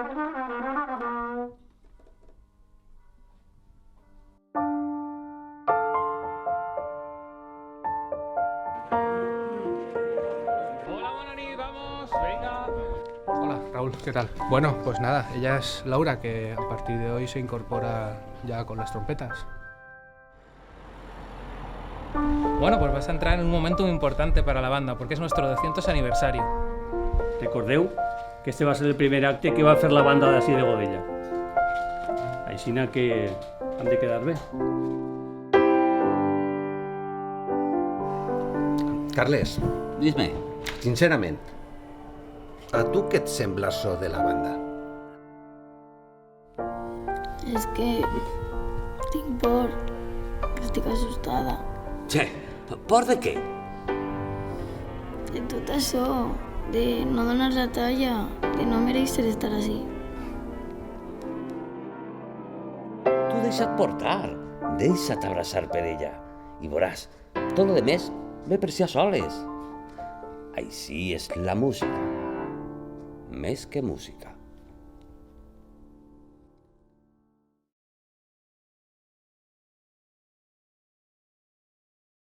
Hola, Bonani, vamos, venga. Hola, Raúl, ¿qué tal? Bueno, pues nada, ella es Laura, que a partir de hoy se incorpora ya con las trompetas. Bueno, pues vas a entrar en un momento muy importante para la banda, porque es nuestro 200 aniversario. Recordeu que este va a ser el primer acte que va a fer la banda d'ací de Godella. Aixina que han de quedar bé. Carles, Dis-me. sincerament, a tu què et sembla això de la banda? És que tinc por, estic assustada. Che, por de què? De tot això, de no donar la talla, de no mereixer estar així. Tu deixa't portar, deixa't abraçar per ella i veuràs, tot lo demés ve per si a soles. Així és la música, més que música.